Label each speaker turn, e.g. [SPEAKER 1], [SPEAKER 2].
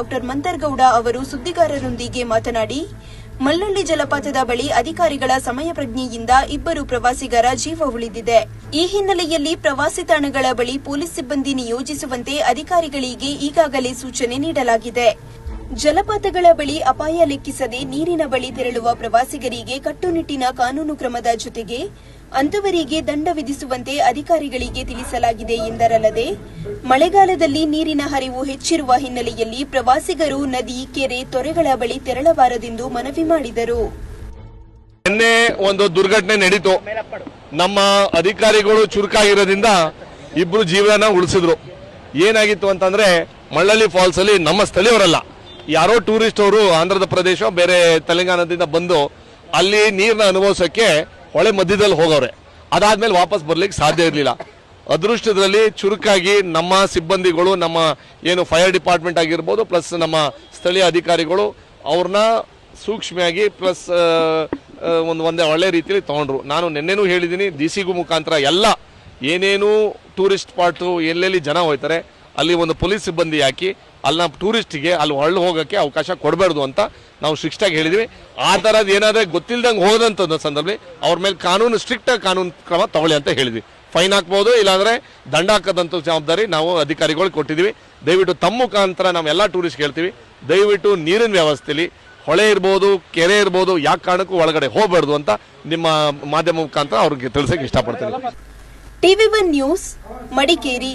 [SPEAKER 1] Doctor Mantar Gowda ಅವರು ಸುದ್ದಿಗಾರರೊಂದಿಗೆ ಮಾತನಾಡಿ, ಮಲ್ಲಳ್ಳಿ ಜಲಪಾತದ ಬಳಿ ಅಧಿಕಾರಿಗಳ ಸಮಯ ಪ್ರಜ್ಞೆಯಿಂದ ಇಬ್ಬರು ಪ್ರವಾಸಿಗರ ಜೀವ ಉಳಿದಿದೆ. ಈ ಹಿನ್ನೆಲೆಯಲ್ಲಿ ಪ್ರವಾಸಿ ತಾಣಗಳ ಬಳಿ ಪೊಲೀಸ್ ಸಿಬ್ಬಂದಿ ನಿಯೋಜಿಸುವಂತೆ ಅಧಿಕಾರಿಗಳಿಗೆ ಈಗಾಗಲೇ ಸೂಚನೆ ನೀಡಲಾಗಿದೆ. ಜಲಪಾತಗಳ ಬಳಿ ಅಪಾಯ ಲೆಕ್ಕಿಸದೆ ನೀರಿನ ಬಳಿ ತೆರಳುವ ಪ್ರವಾಸಿಗರಿಗೆ ಕಟ್ಟುನಿಟ್ಟಿನ ಕಾನೂನು ಕ್ರಮದ ಜೊತೆಗೆ ಅಂತವರಿಗೆ ದಂಡ ವಿಧಿಸುವಂತೆ ಅಧಿಕಾರಿಗಳಿಗೆ ತಿಳಿಸಲಾಗಿದೆ ಎಂದರಲ್ಲದೆ, ಮಳೆಗಾಲದಲ್ಲಿ ನೀರಿನ ಹರಿವು ಹೆಚ್ಚಿರುವ ಹಿನ್ನೆಲೆಯಲ್ಲಿ ಪ್ರವಾಸಿಗರು ನದಿ, ಕೆರೆ, ತೊರೆಗಳ ಬಳಿ ತೆರಳಬಾರದೆಂದು ಮನವಿ ಮಾಡಿದರು.
[SPEAKER 2] ನಿನ್ನೆ ಒಂದು ದುರ್ಘಟನೆ ನಡೀತು. ನಮ್ಮ ಅಧಿಕಾರಿಗಳು ಚುರುಕಾಗಿರೋದ್ರಿಂದ ಇಬ್ರು ಜೀವನ ಉಳಿಸಿದ್ರು. ಏನಾಗಿತ್ತು ಅಂತಂದ್ರೆ, ಮಳ್ಳಳ್ಳಿ ಫಾಲ್ಸ್ ಅಲ್ಲಿ ನಮ್ಮ ಸ್ಥಳೀಯರಲ್ಲ, ಯಾರೋ ಟೂರಿಸ್ಟ್ ಅವರು ಆಂಧ್ರದ ಪ್ರದೇಶ ಬೇರೆ ತೆಲಂಗಾಣದಿಂದ ಬಂದು ಅಲ್ಲಿ ನೀರನ್ನ ಅನುಭವಿಸೋಕೆ ಹೊಳೆ ಮಧ್ಯದಲ್ಲಿ ಹೋಗವ್ರೆ. ಅದಾದ್ಮೇಲೆ ವಾಪಸ್ ಬರ್ಲಿಕ್ಕೆ ಸಾಧ್ಯ ಇರಲಿಲ್ಲ. ಅದೃಷ್ಟದಲ್ಲಿ ಚುರುಕಾಗಿ ನಮ್ಮ ಸಿಬ್ಬಂದಿಗಳು, ನಮ್ಮ ಏನು ಫೈರ್ ಡಿಪಾರ್ಟ್ಮೆಂಟ್ ಆಗಿರ್ಬೋದು, ಪ್ಲಸ್ ನಮ್ಮ ಸ್ಥಳೀಯ ಅಧಿಕಾರಿಗಳು ಅವ್ರನ್ನ ಸೂಕ್ಷ್ಮವಾಗಿ ಪ್ಲಸ್ ಒಂದೇ ಒಳ್ಳೆ ರೀತಿಯಲ್ಲಿ ತಗೊಂಡ್ರು. ನಾನು ನಿನ್ನೆನೂ ಹೇಳಿದ್ದೀನಿ, ಡಿಸಿಗೂ ಮುಖಾಂತರ ಎಲ್ಲ ಏನೇನು ಟೂರಿಸ್ಟ್ ಸ್ಪಾಟು ಎಲ್ಲೆಲ್ಲಿ ಜನ ಹೋಗ್ತಾರೆ ಅಲ್ಲಿ ಒಂದು ಪೊಲೀಸ್ ಸಿಬ್ಬಂದಿ ಹಾಕಿ ಅಲ್ಲಿ ಟೂರಿಸ್ಟ್ಗೆ ಅಲ್ಲಿ ಹೊಳ್ಳು ಹೋಗೋಕ್ಕೆ ಅವಕಾಶ ಕೊಡಬಾರ್ದು ಅಂತ ನಾವು ಶಿಕ್ಷಾಗಿ ಹೇಳಿದ್ವಿ. ಆ ಥರದ್ದು ಏನಾದ್ರೆ ಗೊತ್ತಿಲ್ದಂಗೆ ಹೋದಂಥ ಸಂದರ್ಭದಲ್ಲಿ ಅವ್ರ ಮೇಲೆ ಸ್ಟ್ರಿಕ್ಟ್ ಕಾನೂನು ಕ್ರಮ ತಗೊಳ್ಳಿ ಅಂತ ಹೇಳಿದ್ವಿ. ಫೈನ್ ಹಾಕ್ಬೋದು, ಇಲ್ಲಾಂದ್ರೆ ದಂಡ ಹಾಕೋದಂಥ ಜವಾಬ್ದಾರಿ ನಾವು ಅಧಿಕಾರಿಗಳು ಕೊಟ್ಟಿದ್ದೀವಿ. ದಯವಿಟ್ಟು ತಮ್ಮ ಮುಖಾಂತರ ನಾವೆಲ್ಲ ಟೂರಿಸ್ಟ್ ಹೇಳ್ತೀವಿ, ದಯವಿಟ್ಟು ನೀರಿನ ವ್ಯವಸ್ಥೆಯಲ್ಲಿ ಹೊಳೆ ಇರ್ಬೋದು, ಕೆರೆ ಇರ್ಬೋದು, ಯಾವ ಕಾರಣಕ್ಕೂ ಒಳಗಡೆ ಹೋಗಬಾರ್ದು ಅಂತ ನಿಮ್ಮ ಮಾಧ್ಯಮ ಮುಖಾಂತರ ಅವ್ರಿಗೆ ತಿಳಿಸಕ್ಕೆ ಇಷ್ಟಪಡ್ತೀನಿ.
[SPEAKER 1] ಟಿವಿ1 ನ್ಯೂಸ್, ಮಡಿಕೇರಿ.